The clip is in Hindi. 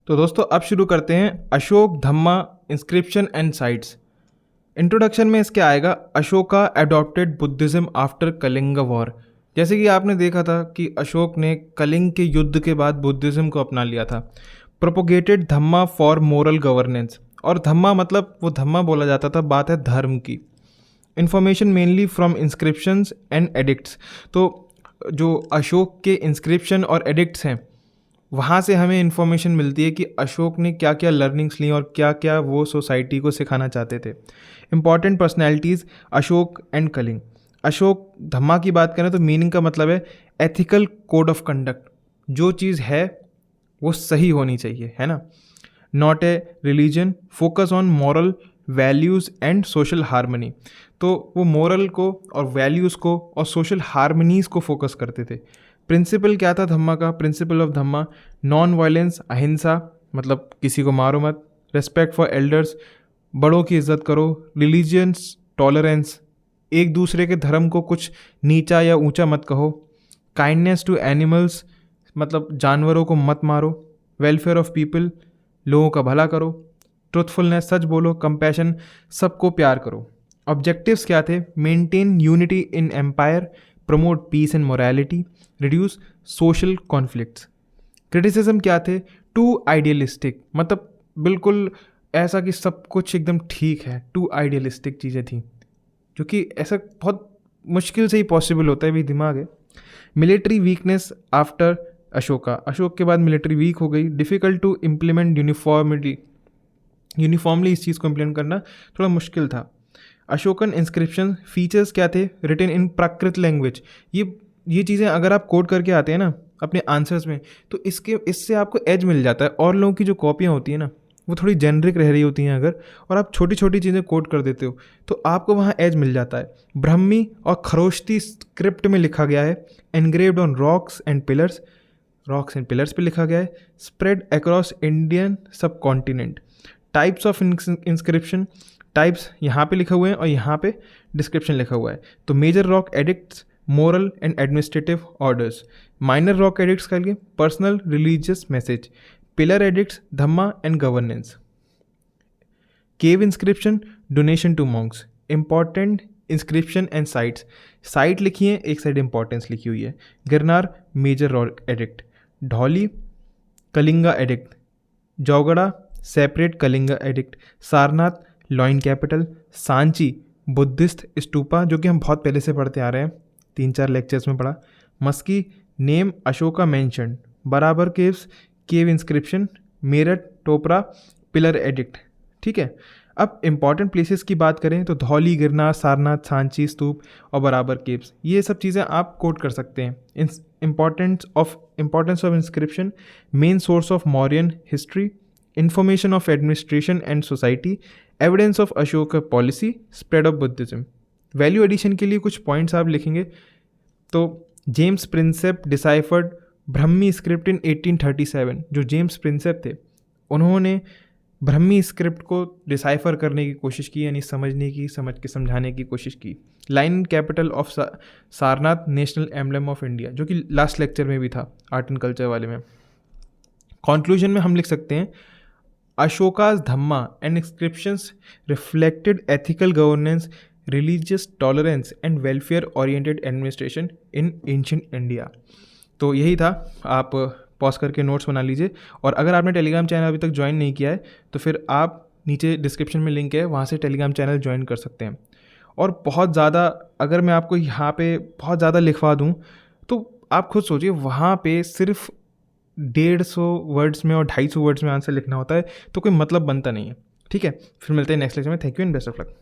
तो दोस्तों अब शुरू करते हैं Ashok Dhamma inscription and sites. Introduction में इसके आएगा Ashoka adopted Buddhism after Kalinga war. जैसे कि आपने देखा था कि अशोक ने कलिंग के युद्ध के बाद बुद्धिज्म को अपना लिया था। Propagated Dhamma for moral governance, और धम्मा मतलब वो धम्मा बोला जाता था, बात है धर्म की। Information mainly from inscriptions and addicts. तो जो अशोक के इंस्क्रिप्शन और एडिक्ट्स हैं वहाँ से हमें इन्फॉर्मेशन मिलती है कि अशोक ने क्या क्या लर्निंग्स ली और क्या क्या वो सोसाइटी को सिखाना चाहते थे। Important personalities Ashoka and Kalinga. Ashoka dhamma की बात करें तो मीनिंग का मतलब है एथिकल कोड ऑफ कंडक्ट, जो चीज़ है वो सही होनी चाहिए, है ना। Not a religion, focus on moral values and social harmony. तो वो मॉरल को और वैल्यूज़ को और सोशल हारमनीज़ को फोकस करते थे। प्रिंसिपल क्या था धम्मा का? Principle of Dhamma non violence, अहिंसा, मतलब किसी को मारो मत। रेस्पेक्ट फॉर एल्डर्स, बड़ों की इज्जत करो। रिलीजियंस टॉलरेंस, एक दूसरे के धर्म को कुछ नीचा या ऊंचा मत कहो। काइंडनेस टू एनिमल्स, मतलब जानवरों को मत मारो। वेलफेयर ऑफ पीपल, लोगों का भला करो। ट्रुथफुलनेस, सच बोलो। कंपैशन, सबको प्यार करो। ऑब्जेक्टिव्स क्या थे? Maintain unity in empire, promote peace and morality, reduce social conflicts. Criticism क्या थे? टू आइडियलिस्टिक, मतलब बिल्कुल ऐसा कि सब कुछ एकदम ठीक है। टू आइडियलिस्टिक चीज़ें थी, जो कि ऐसा बहुत मुश्किल से ही पॉसिबल होता है, भी दिमाग है। Military weakness after Ashoka, Ashok के बाद मिलिट्री वीक हो गई। डिफ़िकल्ट टू इम्प्लीमेंट यूनिफॉर्मली इस चीज़ को इम्प्लीमेंट करना थोड़ा मुश्किल था। अशोकन इंस्क्रिप्शन फीचर्स क्या थे? Written in Prakrit language. ये चीज़ें अगर आप कोड करके आते हैं ना अपने आंसर्स में, तो इससे आपको एज मिल जाता है। और लोगों की जो कॉपियाँ होती हैं ना, वो थोड़ी जेनरिक रह रही होती हैं अगर, और आप छोटी छोटी चीज़ें कोड कर देते हो तो आपको वहाँ एज मिल जाता है। ब्रह्मी और खरोष्टी स्क्रिप्ट में लिखा गया है। Engraved on rocks and pillars पे लिखा गया है। स्प्रेड अक्रॉस इंडियन सब continent. Types of inscription, types यहाँ पे लिखा हुआ है और यहाँ पे डिस्क्रिप्शन लिखा हुआ है। तो major rock edicts, moral and administrative orders. Minor rock edicts का लिए personal religious message. Pillar edicts dhamma and governance. Cave inscription donation to monks. Important inscription and sites, site लिखी है, एक साइड इंपॉर्टेंस लिखी हुई है। Girnar major rock edict. Dhauli Kalinga edict. Jaugada separate Kalinga edict. Sarnath lion capital. Sanchi Buddhist stupa, जो कि हम बहुत पहले से पढ़ते आ रहे हैं, 3-4 लेक्चर्स में पढ़ा। Maski name Ashoka mention. Barabar caves cave inscription. Meerut Topra pillar edict. ठीक है, अब इंपॉर्टेंट प्लेसेस की बात करें तो धौली, गिरनार, सारनाथ, सांची स्तूप और बराबर केव्स, ये सब चीज़ें आप कोट कर सकते हैं। Importance of inscription, main source of Mauryan history, information of administration and society, evidence of Ashoka policy, spread of Buddhism. Value addition के लिए कुछ पॉइंट्स आप लिखेंगे तो James Prinsep deciphered Brahmi script in 1837। जो जेम्स प्रिंसेप थे उन्होंने ब्रह्मी स्क्रिप्ट को डिसाइफर करने की कोशिश की, यानी समझ के समझाने की कोशिश की। Line capital of Sarnath national emblem of India, जो कि लास्ट लेक्चर में भी था आर्ट एंड कल्चर वाले में। कंक्लूजन में हम लिख सकते हैं अशोका's धम्मा and inscriptions reflected ethical governance, religious tolerance and welfare oriented administration in ancient India। तो यही था, आप पॉज करके नोट्स बना लीजिए। और अगर आपने टेलीग्राम चैनल अभी तक ज्वाइन नहीं किया है तो फिर आप नीचे डिस्क्रिप्शन में लिंक है, वहाँ से टेलीग्राम चैनल ज्वाइन कर सकते हैं। और बहुत ज़्यादा अगर मैं आपको यहाँ पे बहुत ज़्यादा लिखवा दूँ तो आप खुद सोचिए, वहाँ पे सिर्फ 150 वर्ड्स में और 250 वर्ड्स में आंसर लिखना होता है, तो कोई मतलब बनता नहीं है। ठीक है, फिर मिलते हैं नेक्स्ट लेक्चर में। Thank you and best of luck.